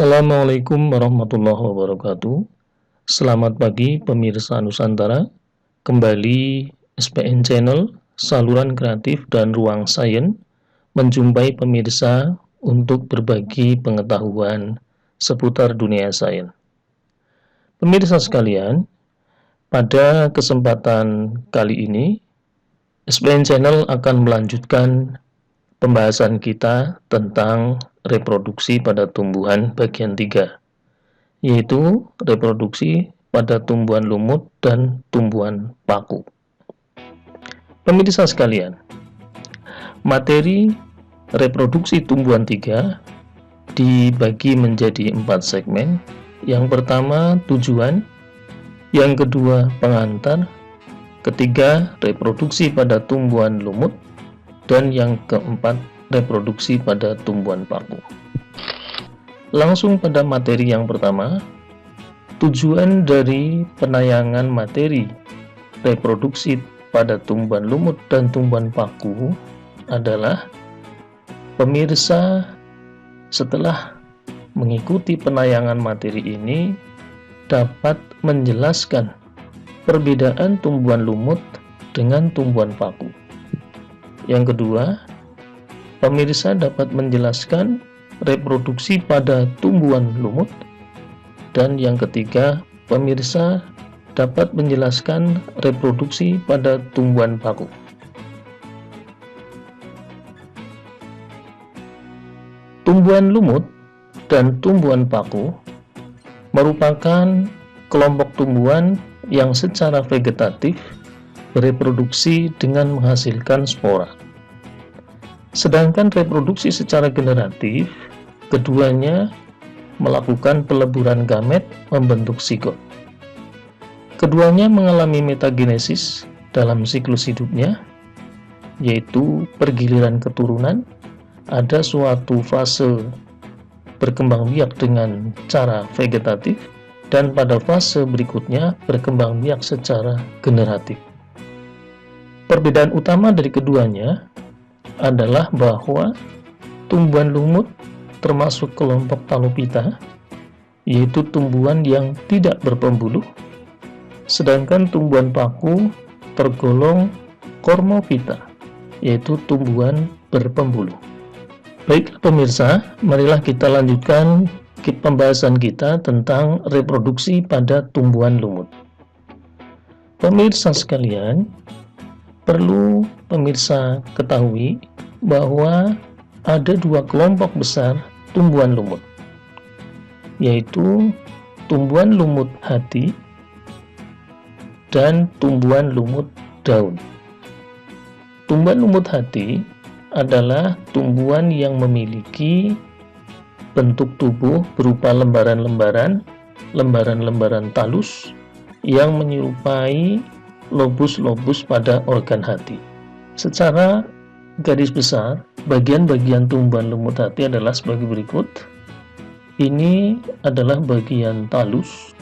Assalamualaikum warahmatullahi wabarakatuh. Selamat pagi pemirsa Nusantara. Kembali SPN Channel, saluran kreatif dan ruang sains menjumpai pemirsa untuk berbagi pengetahuan seputar dunia sains. Pemirsa sekalian, pada kesempatan kali ini SPN Channel akan melanjutkan pembahasan kita tentang reproduksi pada tumbuhan bagian 3, yaitu reproduksi pada tumbuhan lumut dan tumbuhan paku. Pemirsa sekalian, materi reproduksi tumbuhan 3 dibagi menjadi 4 segmen. Yang pertama tujuan, yang kedua pengantar, ketiga reproduksi pada tumbuhan lumut, dan yang keempat reproduksi pada tumbuhan paku. Langsung pada materi yang pertama, tujuan dari penayangan materi reproduksi pada tumbuhan lumut dan tumbuhan paku adalah pemirsa setelah mengikuti penayangan materi ini dapat menjelaskan perbedaan tumbuhan lumut dengan tumbuhan paku. Yang kedua, pemirsa dapat menjelaskan reproduksi pada tumbuhan lumut. Dan yang ketiga, pemirsa dapat menjelaskan reproduksi pada tumbuhan paku. Tumbuhan lumut dan tumbuhan paku merupakan kelompok tumbuhan yang secara vegetatif bereproduksi dengan menghasilkan spora. Sedangkan reproduksi secara generatif, keduanya melakukan peleburan gamet membentuk sigot. Keduanya mengalami metagenesis dalam siklus hidupnya, yaitu pergiliran keturunan, ada suatu fase berkembang biak dengan cara vegetatif, dan pada fase berikutnya berkembang biak secara generatif. Perbedaan utama dari keduanya adalah bahwa tumbuhan lumut termasuk kelompok Talophyta, yaitu tumbuhan yang tidak berpembuluh, sedangkan tumbuhan paku tergolong Cormophyta, yaitu tumbuhan berpembuluh. Baiklah pemirsa, marilah kita lanjutkan pembahasan kita tentang reproduksi pada tumbuhan lumut. Pemirsa sekalian, perlu pemirsa ketahui bahwa ada dua kelompok besar tumbuhan lumut, yaitu tumbuhan lumut hati dan tumbuhan lumut daun. Tumbuhan lumut hati adalah tumbuhan yang memiliki bentuk tubuh berupa lembaran-lembaran talus yang menyerupai lobus-lobus pada organ hati. Secara garis besar, bagian-bagian tumbuhan lumut hati adalah sebagai berikut. Ini adalah bagian talus.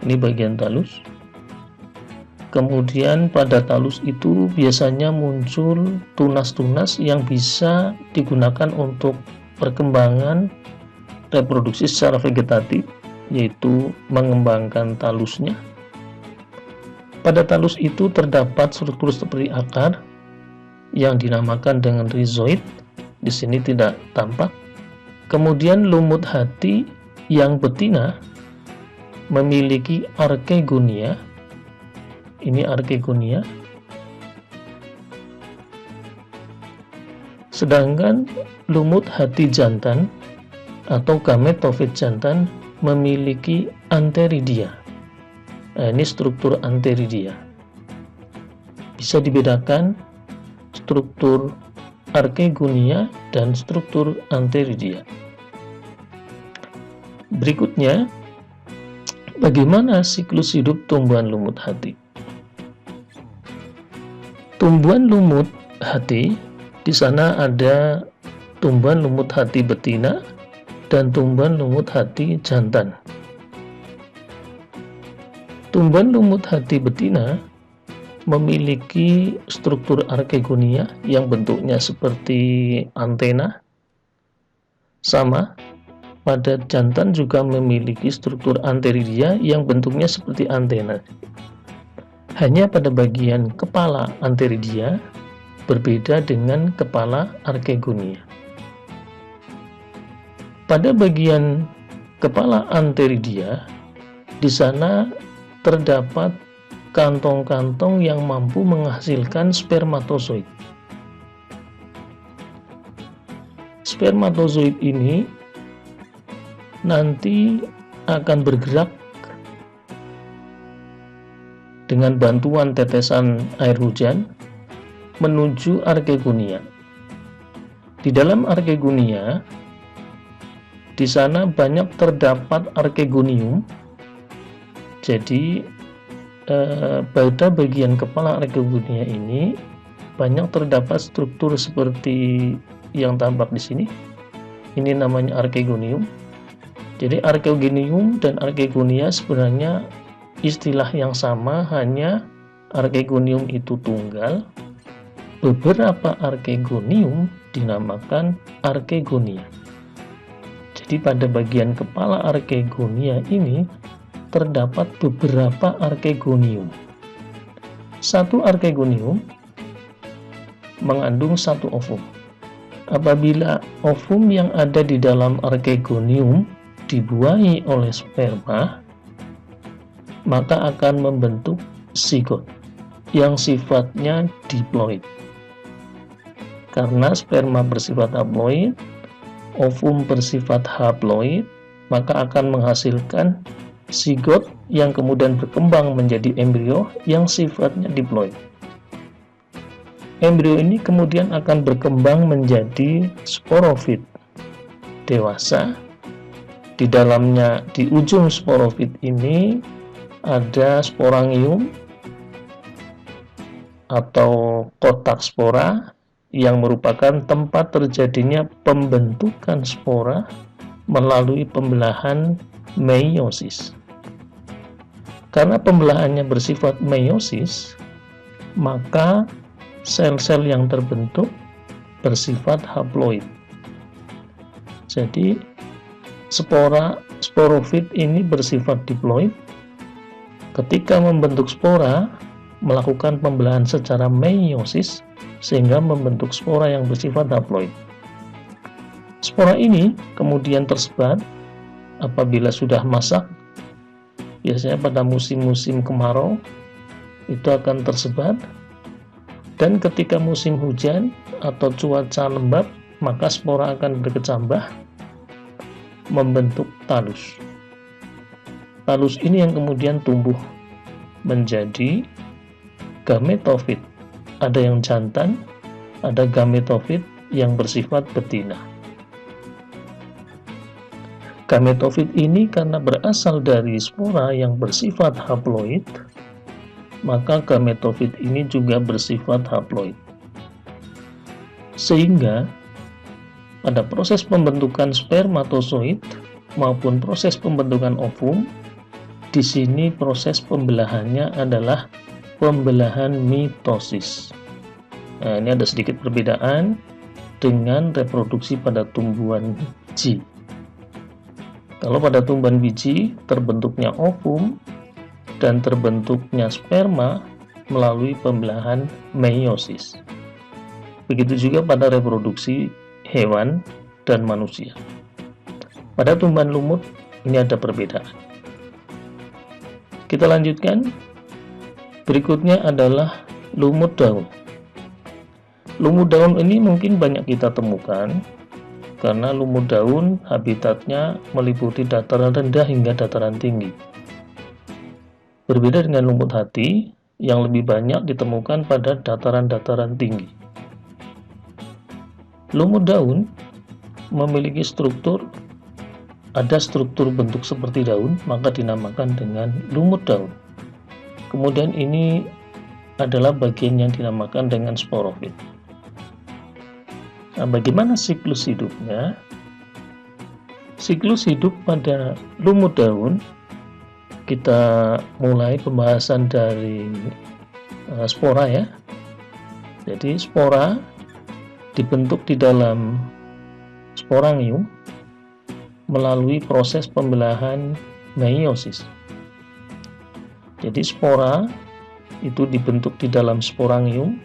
Ini bagian talus. Kemudian pada talus itu biasanya muncul tunas-tunas yang bisa digunakan untuk perkembangan reproduksi secara vegetatif, yaitu mengembangkan talusnya. Pada talus itu terdapat struktur seperti akar yang dinamakan dengan rhizoid. Di sini tidak tampak. Kemudian lumut hati yang betina memiliki arkegonia. Ini arkegonia. Sedangkan lumut hati jantan atau gametofit jantan memiliki antheridia. Nah, ini struktur antheridia. Bisa dibedakan struktur arkegonia dan struktur antheridia. Berikutnya, bagaimana siklus hidup tumbuhan lumut hati? Tumbuhan lumut hati, di sana ada tumbuhan lumut hati betina dan tumbuhan lumut hati jantan. Tumbuhan lumut hati betina memiliki struktur arkegonia yang bentuknya seperti antena, sama pada jantan juga memiliki struktur anteridia yang bentuknya seperti antena. Hanya pada bagian kepala anteridia berbeda dengan kepala arkegonia. Pada bagian kepala anteridia, di sana terdapat kantong-kantong yang mampu menghasilkan spermatozoid. Spermatozoid ini nanti akan bergerak dengan bantuan tetesan air hujan menuju arkegonia. Di dalam arkegonia, di sana banyak terdapat arkegonium. Jadi pada bagian kepala arkegonia ini banyak terdapat struktur seperti yang tampak di sini. Ini namanya arkegonium. Jadi arkegonium dan arkegonia sebenarnya istilah yang sama, hanya arkegonium itu tunggal. Beberapa arkegonium dinamakan arkegonia. Jadi pada bagian kepala arkegonia ini terdapat beberapa arkegonium. Satu arkegonium mengandung satu ovum. Apabila ovum yang ada di dalam arkegonium dibuahi oleh sperma, maka akan membentuk zigot yang sifatnya diploid. Karena sperma bersifat haploid, ovum bersifat haploid, maka akan menghasilkan zigot yang kemudian berkembang menjadi embrio yang sifatnya diploid. Embrio ini kemudian akan berkembang menjadi sporofit dewasa. Di dalamnya, di ujung sporofit ini ada sporangium atau kotak spora yang merupakan tempat terjadinya pembentukan spora melalui pembelahan meiosis. Karena pembelahannya bersifat meiosis, maka sel-sel yang terbentuk bersifat haploid. Jadi sporofit ini bersifat diploid. Ketika membentuk spora, melakukan pembelahan secara meiosis sehingga membentuk spora yang bersifat haploid. Spora ini kemudian tersebar apabila sudah masak, biasanya pada musim-musim kemarau itu akan tersebar, dan ketika musim hujan atau cuaca lembab maka spora akan berkecambah membentuk talus. Talus ini yang kemudian tumbuh menjadi gametofit. Ada yang jantan, ada gametofit yang bersifat betina. Gametofit ini karena berasal dari spora yang bersifat haploid, maka gametofit ini juga bersifat haploid. Sehingga pada proses pembentukan spermatozoid maupun proses pembentukan ovum, di sini proses pembelahannya adalah pembelahan mitosis. Nah, ini ada sedikit perbedaan dengan reproduksi pada tumbuhan biji. Kalau pada tumbuhan biji terbentuknya ovum dan terbentuknya sperma melalui pembelahan meiosis. Begitu juga pada reproduksi hewan dan manusia. Pada tumbuhan lumut ini ada perbedaan. Kita lanjutkan. Berikutnya adalah lumut daun. Lumut daun ini mungkin banyak kita temukan karena lumut daun habitatnya meliputi dataran rendah hingga dataran tinggi. Berbeda dengan lumut hati yang lebih banyak ditemukan pada dataran-dataran tinggi. Lumut daun memiliki ada struktur bentuk seperti daun, maka dinamakan dengan lumut daun. Kemudian ini adalah bagian yang dinamakan dengan sporofit. Nah, bagaimana siklus hidupnya? Siklus hidup pada lumut daun, kita mulai pembahasan dari spora ya. Jadi spora dibentuk di dalam sporangium, melalui proses pembelahan meiosis. Jadi spora itu dibentuk di dalam sporangium.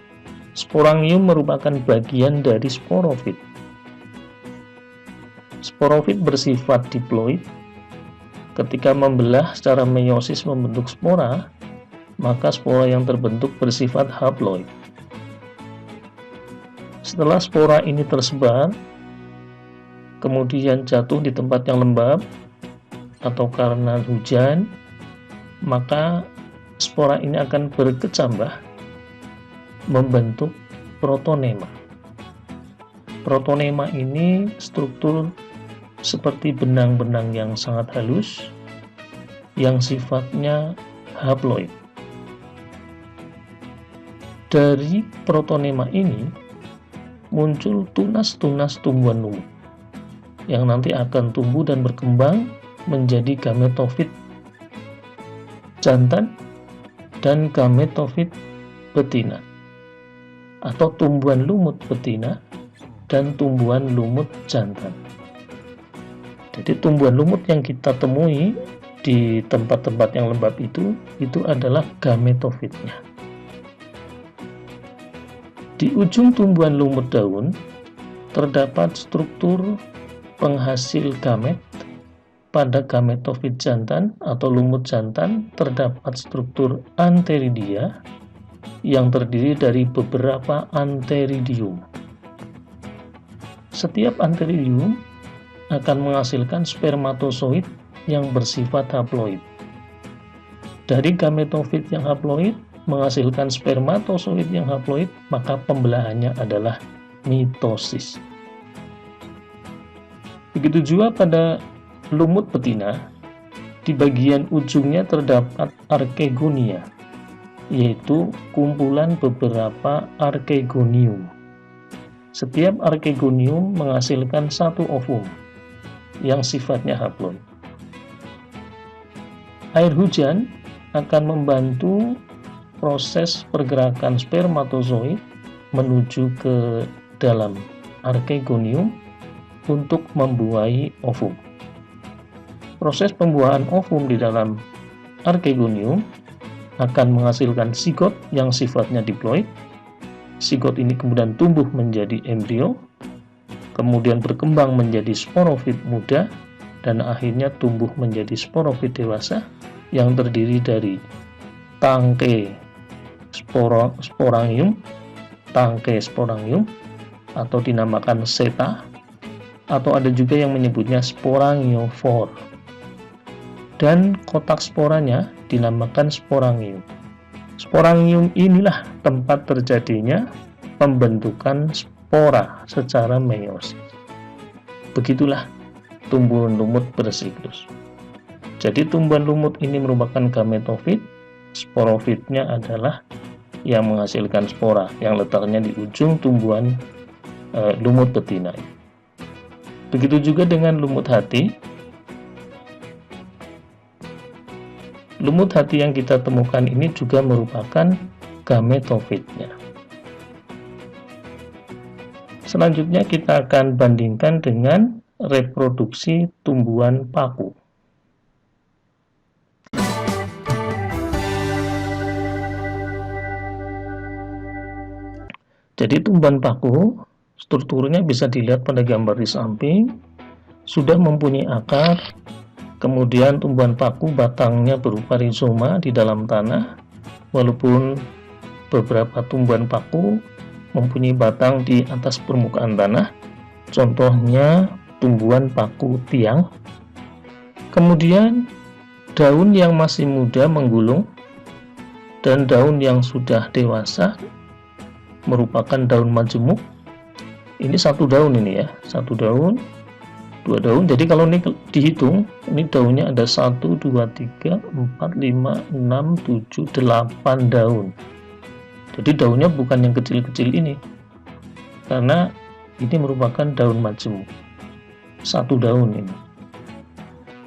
Sporangium merupakan bagian dari sporofit. Sporofit bersifat diploid. Ketika membelah secara meiosis membentuk spora, maka spora yang terbentuk bersifat haploid. Setelah spora ini tersebar, kemudian jatuh di tempat yang lembab atau karena hujan, maka spora ini akan berkecambah membentuk protonema. Protonema ini struktur seperti benang-benang yang sangat halus yang sifatnya haploid. Dari protonema ini muncul tunas-tunas tumbuhan lumut yang nanti akan tumbuh dan berkembang menjadi gametofit jantan dan gametofit betina, atau tumbuhan lumut betina dan tumbuhan lumut jantan. Jadi tumbuhan lumut yang kita temui di tempat-tempat yang lembab itu adalah gametofitnya. Di ujung tumbuhan lumut daun terdapat struktur penghasil gamet. Pada gametofit jantan atau lumut jantan terdapat struktur anteridia yang terdiri dari beberapa anteridium. Setiap anteridium akan menghasilkan spermatozoid yang bersifat haploid. Dari gametofit yang haploid menghasilkan spermatozoid yang haploid, maka pembelahannya adalah mitosis. Begitu juga pada lumut betina, di bagian ujungnya terdapat arkegonia, yaitu kumpulan beberapa arkegonium. Setiap arkegonium menghasilkan satu ovum yang sifatnya haploid. Air hujan akan membantu proses pergerakan spermatozoid menuju ke dalam arkegonium untuk membuahi ovum. Proses pembuahan ovum di dalam arkegonium akan menghasilkan sigot yang sifatnya diploid. Sigot ini kemudian tumbuh menjadi embrio, kemudian berkembang menjadi sporofit muda, dan akhirnya tumbuh menjadi sporofit dewasa yang terdiri dari tangke sporangium, tangke sporangium, atau dinamakan seta, atau ada juga yang menyebutnya sporangiofor. Dan kotak sporanya dinamakan sporangium. Sporangium inilah tempat terjadinya pembentukan spora secara meiosis. Begitulah tumbuhan lumut bersiklus. Jadi tumbuhan lumut ini merupakan gametofit, sporofitnya adalah yang menghasilkan spora yang letaknya di ujung tumbuhan lumut betina. Begitu juga dengan lumut hati. Lumut hati yang kita temukan ini juga merupakan gametofitnya. Selanjutnya kita akan bandingkan dengan reproduksi tumbuhan paku. Jadi tumbuhan paku strukturnya bisa dilihat pada gambar di samping, sudah mempunyai akar. Kemudian tumbuhan paku batangnya berupa rizoma di dalam tanah, walaupun beberapa tumbuhan paku mempunyai batang di atas permukaan tanah, contohnya tumbuhan paku tiang. Kemudian daun yang masih muda menggulung dan daun yang sudah dewasa merupakan daun majemuk. Ini satu daun ini ya, satu daun, dua daun. Jadi kalau ini dihitung, ini daunnya ada 1, 2, 3, 4, 5, 6, 7, 8 daun. Jadi daunnya bukan yang kecil-kecil ini, karena ini merupakan daun majemuk, satu daun ini.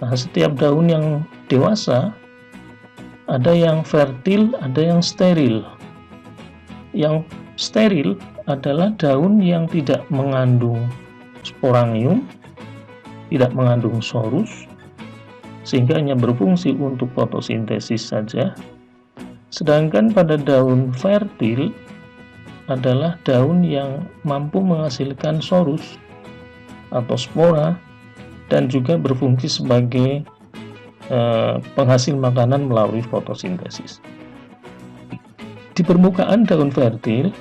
Nah, setiap daun yang dewasa ada yang fertil, ada yang steril. Yang steril adalah daun yang tidak mengandung sporangium tidak mengandung sorus, sehingga hanya berfungsi untuk fotosintesis saja. Sedangkan pada daun fertil adalah daun yang mampu menghasilkan sorus atau spora dan juga berfungsi sebagai penghasil makanan melalui fotosintesis. Di permukaan daun fertil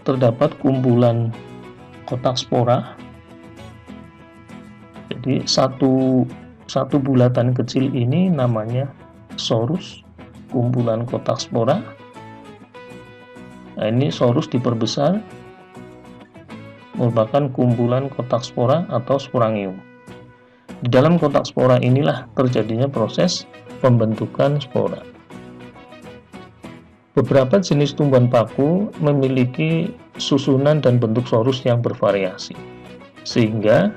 terdapat kumpulan kotak spora. Jadi satu bulatan kecil ini namanya sorus, kumpulan kotak spora. Nah, ini sorus diperbesar merupakan kumpulan kotak spora atau sporangium. Di dalam kotak spora inilah terjadinya proses pembentukan spora. Beberapa jenis tumbuhan paku memiliki susunan dan bentuk sorus yang bervariasi, sehingga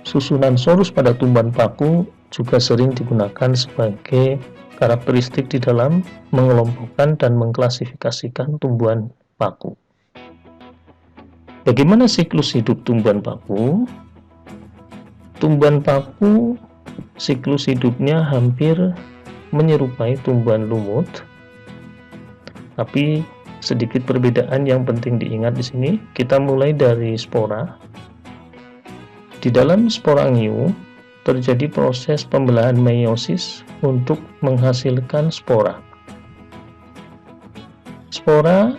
susunan sorus pada tumbuhan paku juga sering digunakan sebagai karakteristik di dalam mengelompokkan dan mengklasifikasikan tumbuhan paku. Bagaimana siklus hidup tumbuhan paku? Tumbuhan paku siklus hidupnya hampir menyerupai tumbuhan lumut, tapi sedikit perbedaan yang penting diingat di sini. Kita mulai dari spora. Di dalam sporangium terjadi proses pembelahan meiosis untuk menghasilkan spora. Spora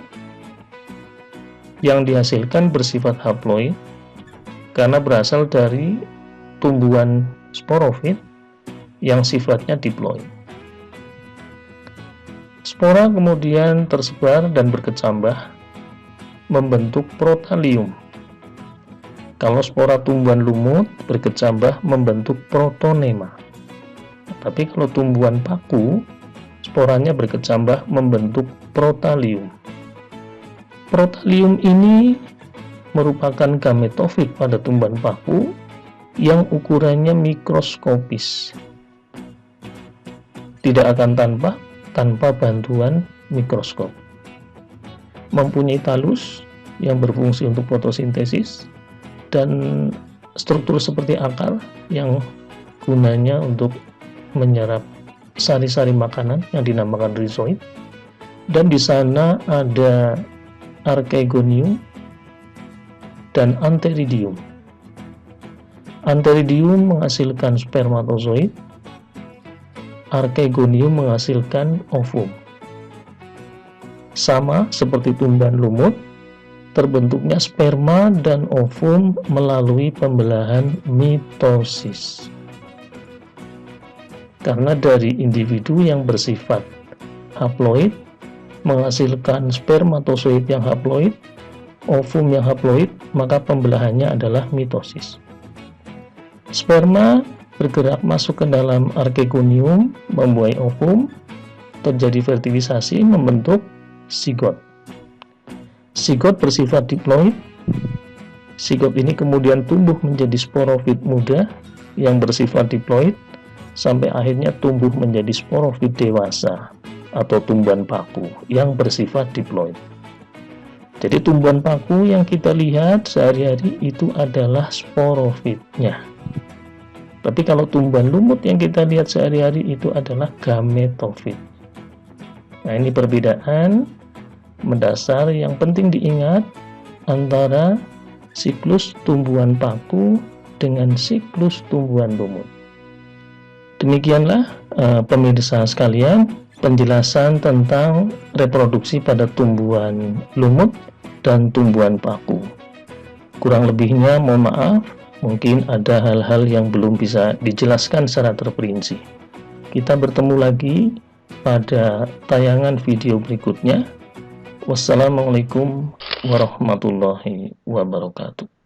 yang dihasilkan bersifat haploid karena berasal dari tumbuhan sporofit yang sifatnya diploid. Spora kemudian tersebar dan berkecambah membentuk protalium. Kalau spora tumbuhan lumut berkecambah membentuk protonema. Tapi kalau tumbuhan paku, sporanya berkecambah membentuk protalium. Protalium ini merupakan gametofit pada tumbuhan paku yang ukurannya mikroskopis. Tidak akan tanpa bantuan mikroskop. Mempunyai talus yang berfungsi untuk fotosintesis dan struktur seperti akar yang gunanya untuk menyerap sari-sari makanan yang dinamakan rhizoid. Dan di sana ada archegonium dan antheridium. Antheridium menghasilkan spermatozoid, archegonium menghasilkan ovum. Sama seperti tumbuhan lumut, terbentuknya sperma dan ovum melalui pembelahan mitosis. Karena dari individu yang bersifat haploid menghasilkan spermatozoid yang haploid, ovum yang haploid, maka pembelahannya adalah mitosis. Sperma bergerak masuk ke dalam archegonium, membuai ovum, terjadi fertilisasi, membentuk zigot. Zigot bersifat diploid. Zigot ini kemudian tumbuh menjadi sporofit muda yang bersifat diploid, sampai akhirnya tumbuh menjadi sporofit dewasa atau tumbuhan paku yang bersifat diploid. Jadi tumbuhan paku yang kita lihat sehari-hari itu adalah sporofitnya. Tapi kalau tumbuhan lumut yang kita lihat sehari-hari itu adalah gametofit. Nah, ini perbedaan mendasar yang penting diingat antara siklus tumbuhan paku dengan siklus tumbuhan lumut. Demikianlah pemirsa sekalian, penjelasan tentang reproduksi pada tumbuhan lumut dan tumbuhan paku. Kurang lebihnya mohon maaf, mungkin ada hal-hal yang belum bisa dijelaskan secara terperinci. Kita bertemu lagi pada tayangan video berikutnya. Wassalamualaikum warahmatullahi wabarakatuh.